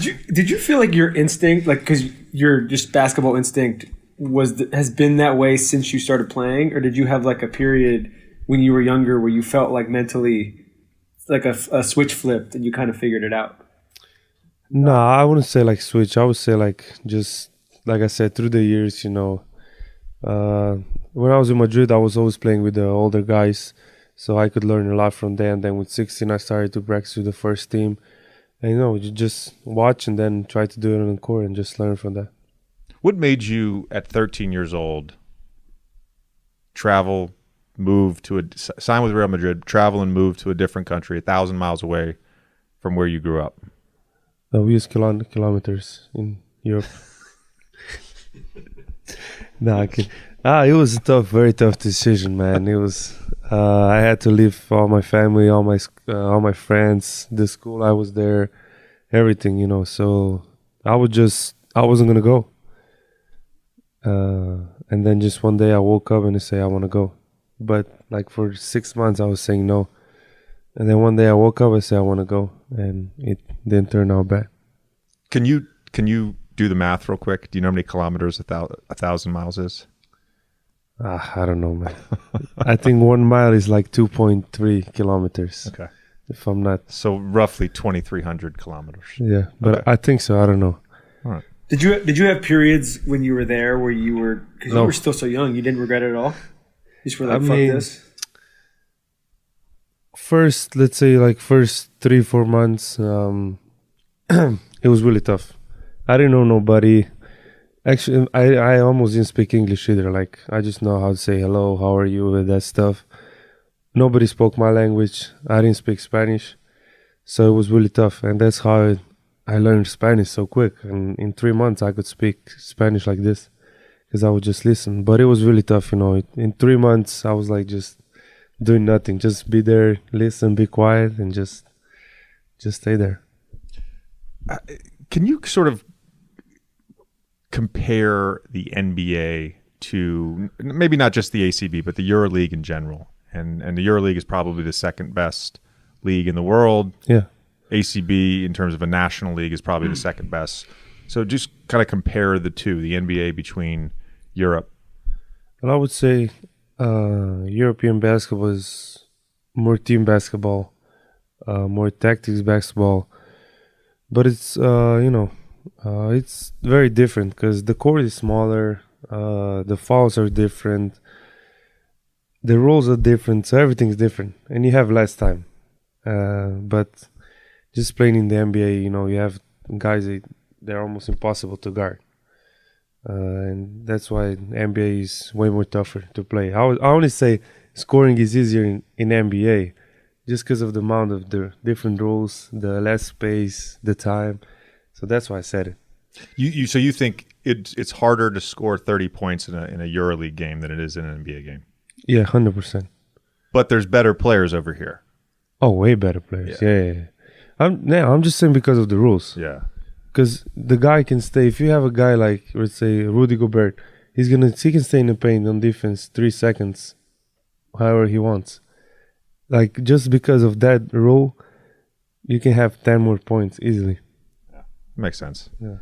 Did you feel like your instinct, like because your just basketball instinct has been that way since you started playing, or did you have like a period when you were younger where you felt like mentally like a switch flipped and you kind of figured it out? No, I wouldn't say like switch. I would say like just like I said, through the years, when I was in Madrid, I was always playing with the older guys, so I could learn a lot from them. Then with 16, I started to practice with the first team. And you just watch and then try to do it on the court and just learn from that. What made you, at 13 years old, travel, sign with Real Madrid, travel and move to a different country, 1,000 miles away from where you grew up? We use kilometers in Europe. No, I kid. It was a very tough decision, man. It was. I had to leave all my family, all my friends, the school I was there, everything, So I wasn't gonna go. And then just one day I woke up and I say I want to go, but like for 6 months I was saying no. And then one day I woke up, I said I want to go, and it didn't turn out bad. Can you do the math real quick? Do you know how many kilometers 1,000 miles is? I don't know, man. I think 1 mile is like 2.3 kilometers. Okay. If I'm not... So roughly 2,300 kilometers. Yeah, but okay. I think so. I don't know. All right. Did you have periods when you were there where you were... Because you were still so young, you didn't regret it at all? You just were like, fuck this? Let's say like first 3-4 months, it was really tough. I didn't know nobody. Actually, I almost didn't speak English either. Like, I just know how to say hello, how are you, and that stuff. Nobody spoke my language. I didn't speak Spanish. So it was really tough. And that's how I learned Spanish so quick. And in 3 months, I could speak Spanish like this because I would just listen. But it was really tough, In 3 months, I was like just doing nothing. Just be there, listen, be quiet, and just stay there. Can you sort of compare the NBA to maybe not just the ACB, but the Euroleague in general? And the Euroleague is probably the second best league in the world. Yeah. ACB, in terms of a national league, is probably the second best. So just kind of compare the two, the NBA between Europe. Well, I would say European basketball is more team basketball, more tactics basketball. But it's, it's very different because the court is smaller, the fouls are different, the rules are different, so everything's different, and you have less time. But just playing in the NBA, you have guys they're almost impossible to guard, and that's why NBA is way more tougher to play. I only say scoring is easier in NBA, just because of the amount of the different rules, the less space, the time. So that's why I said it. So you think it's harder to score 30 points in a EuroLeague game than it is in an NBA game? Yeah, 100%. But there's better players over here. Oh, way better players. Yeah. I'm just saying because of the rules. Yeah. Because the guy can stay. If you have a guy like, let's say, Rudy Gobert, he can stay in the paint on defense 3 seconds, however he wants. Like, just because of that rule, you can have 10 more points easily. Makes sense. Yeah.